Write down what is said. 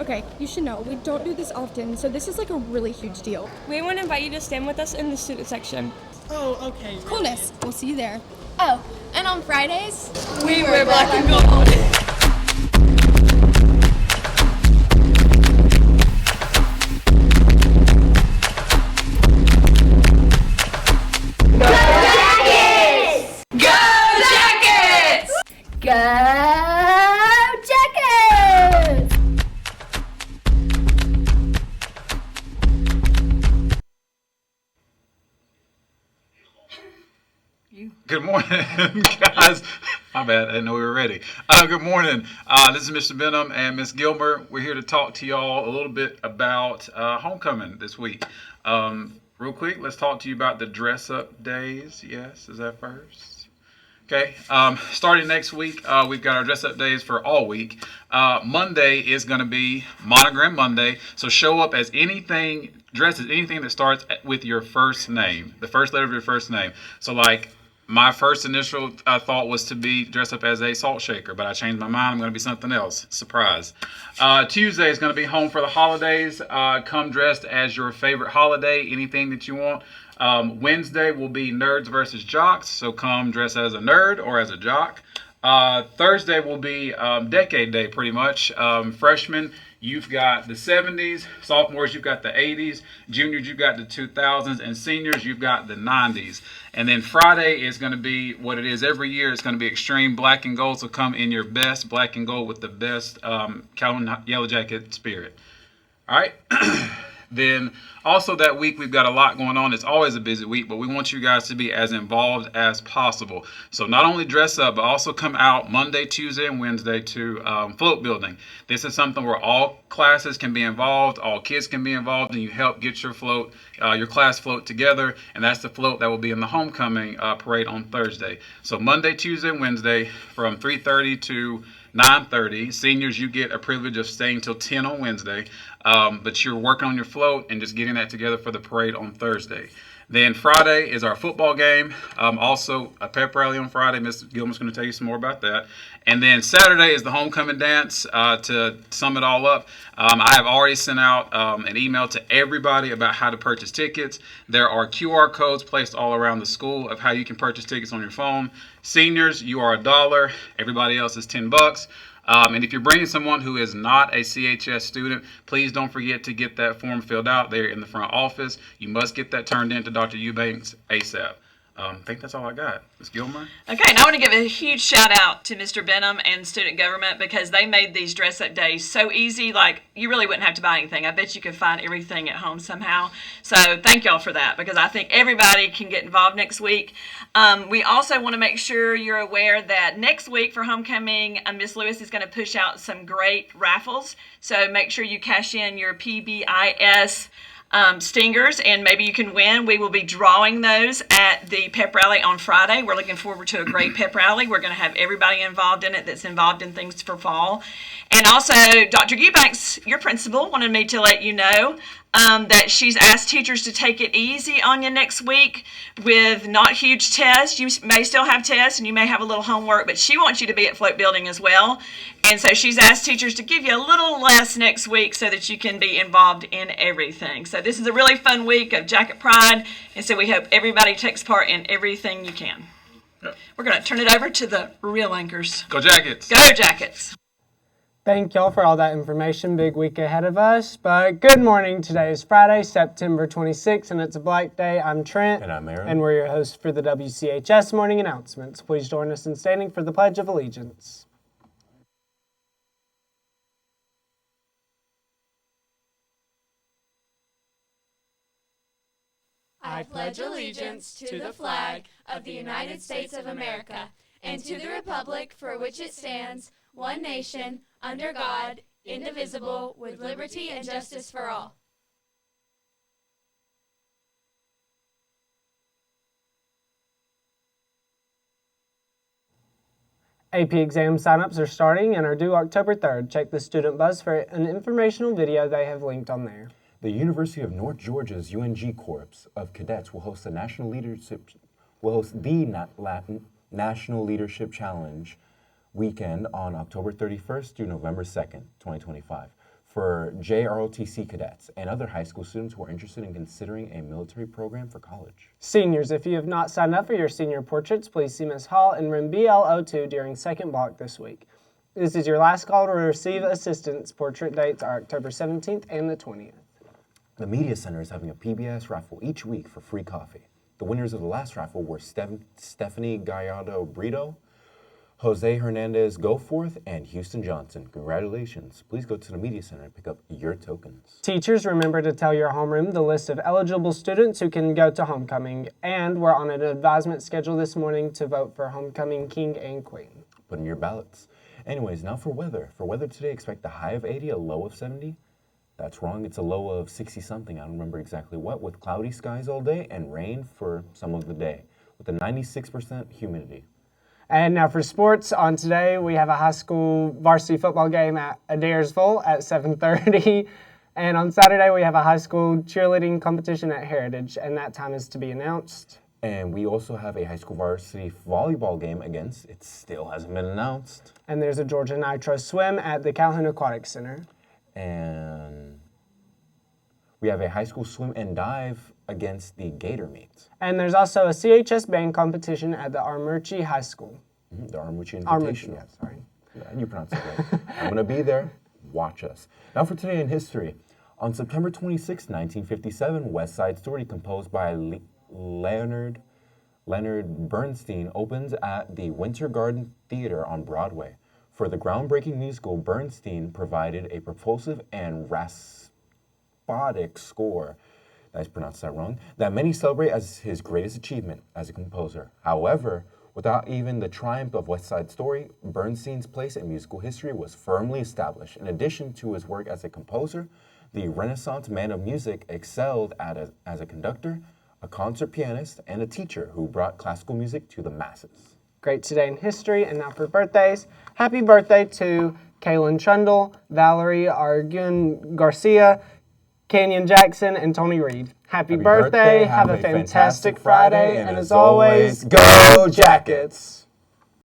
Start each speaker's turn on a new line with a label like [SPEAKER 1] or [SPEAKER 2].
[SPEAKER 1] Okay, you should know, we don't do this often, so this is like a really huge deal.
[SPEAKER 2] We want to invite you to stand with us in the student section.
[SPEAKER 3] Oh, okay.
[SPEAKER 1] Coolness, we'll see you there.
[SPEAKER 4] Oh, and on Fridays,
[SPEAKER 2] We wear black and gold.
[SPEAKER 4] Go Jackets!
[SPEAKER 5] Good morning, guys. My bad, I didn't know we were ready. Good morning. This is Mr. Benham and Miss Gilmer. We're here to talk to y'all a little bit about homecoming this week. Real quick, let's talk to you about the dress-up days. Yes, is that first? Okay. Starting next week, we've got our dress-up days for all week. Monday is going to be Monogram Monday, so show up as anything, dress as anything that starts with your first name, the first letter of your first name. So like, my first initial thought was to be dressed up as a salt shaker, but I changed my mind. I'm going to be something else. Surprise. Tuesday is going to be home for the holidays. Come dressed as your favorite holiday, anything that you want. Wednesday will be nerds versus jocks, so come dress as a nerd or as a jock. Thursday will be decade day, pretty much. Freshmen, you've got the 70s. Sophomores, you've got the 80s. Juniors, you've got the 2000s. And seniors, you've got the 90s. And then Friday is going to be what it is every year. It's going to be extreme black and gold. So come in your best black and gold with the best Calhoun Yellow Jacket spirit. All right. Then also that week, we've got a lot going on. It's always a busy week, but we want you guys to be as involved as possible. So not only dress up, but also come out Monday, Tuesday, and Wednesday to float building. This is something where all classes can be involved, all kids can be involved, and you help get your float, your class float together. And that's the float that will be in the homecoming parade on Thursday. So Monday, Tuesday, and Wednesday from 3:30 to 9:30. Seniors, you get a privilege of staying till 10 on Wednesday, but you're working on your float and just getting that together for the parade on Thursday. Then Friday is our football game. Also a pep rally on Friday. Ms. Gilman's going to tell you some more about that. And then Saturday is the homecoming dance. To sum it all up, I have already sent out an email to everybody about how to purchase tickets. There are QR codes placed all around the school of how you can purchase tickets on your phone. Seniors, you are $1. Everybody else is $10. And if you're bringing someone who is not a CHS student, please don't forget to get that form filled out there in the front office. You must get that turned in to Dr. Eubanks ASAP. I think that's all I got. Ms. Gilmer?
[SPEAKER 6] Okay, and I want to give a huge shout out to Mr. Benham and student government because they made these dress up days so easy. Like, you really wouldn't have to buy anything. I bet you could find everything at home somehow. So thank y'all for that because I think everybody can get involved next week. We also want to make sure you're aware that next week for homecoming, Miss Lewis is going to push out some great raffles. So make sure you cash in your PBIS stingers and maybe you can win. We will be drawing those at the pep rally on Friday. We're looking forward to a great pep rally. We're going to have everybody involved in it that's involved in things for fall. And also, Dr. Eubanks, your principal, wanted me to let you know that she's asked teachers to take it easy on you next week with not huge tests. You may still have tests and you may have a little homework, but she wants you to be at float building as well. And so she's asked teachers to give you a little less next week so that you can be involved in everything. So this is a really fun week of Jacket Pride, and so we hope everybody takes part in everything you can. Yep. We're going to turn it over to the real anchors.
[SPEAKER 5] Go Jackets!
[SPEAKER 6] Go Jackets!
[SPEAKER 3] Thank y'all for all that information. Big week ahead of us. But good morning. Today is Friday, September 26th, and it's a Black Day. I'm Trent.
[SPEAKER 7] And I'm Aaron.
[SPEAKER 3] And we're your hosts for the WCHS Morning Announcements. Please join us in standing for the Pledge of Allegiance.
[SPEAKER 8] I pledge allegiance to the flag of the United States of America and to the republic for which it stands, one nation, under God, indivisible, with liberty and justice for all.
[SPEAKER 3] AP exam signups are starting and are due October 3rd. Check the Student Buzz for an informational video they have linked on there.
[SPEAKER 7] The University of North Georgia's UNG Corps of Cadets will host the National Leadership Challenge weekend on October 31st through November 2nd, 2025. for JROTC cadets and other high school students who are interested in considering a military program for college.
[SPEAKER 3] Seniors, if you have not signed up for your senior portraits, please see Ms. Hall in room BL02 during second block this week. This is your last call to receive assistance. Portrait dates are October 17th and the 20th.
[SPEAKER 7] The Media Center is having a PBS raffle each week for free coffee. The winners of the last raffle were Stephanie Gallardo Brito, Jose Hernandez Goforth, and Houston Johnson. Congratulations. Please go to the Media Center and pick up your tokens.
[SPEAKER 3] Teachers, remember to tell your homeroom the list of eligible students who can go to homecoming. And we're on an advisement schedule this morning to vote for homecoming king and queen.
[SPEAKER 7] Put in your ballots. Anyways, now for weather. For weather today, expect a high of 80, a low of 70. That's wrong. It's a low of 60-something. I don't remember exactly what, with cloudy skies all day and rain for some of the day, with a 96% humidity.
[SPEAKER 3] And now for sports. On today, we have a high school varsity football game at Adairsville at 7:30. And on Saturday, we have a high school cheerleading competition at Heritage, and that time is to be announced.
[SPEAKER 7] And we also have a high school varsity volleyball game against, it still hasn't been announced.
[SPEAKER 3] And there's a Georgia Nitro swim at the Calhoun Aquatic Center.
[SPEAKER 7] And we have a high school swim and dive against the Gator meet.
[SPEAKER 3] And there's also a CHS band competition at the Armuchee High School.
[SPEAKER 7] The Armuchee Invitational.
[SPEAKER 3] Armuchee, yeah, sorry.
[SPEAKER 7] Yeah, you pronounce it right. I'm going to be there. Watch us. Now for today in history. On September 26, 1957, West Side Story, composed by Leonard Bernstein, opens at the Winter Garden Theater on Broadway. For the groundbreaking musical, Bernstein provided a propulsive and raspotic score, I pronounced that wrong, that many celebrate as his greatest achievement as a composer. However, without even the triumph of West Side Story, Bernstein's place in musical history was firmly established. In addition to his work as a composer, the Renaissance man of music excelled as a conductor, a concert pianist, and a teacher who brought classical music to the masses.
[SPEAKER 3] Great today in history. And now for birthdays. Happy birthday to Kaylin Trundle, Valerie Argun Garcia, Canyon Jackson, and Tony Reed. Happy birthday. Have a fantastic Friday. And as always, go Jackets!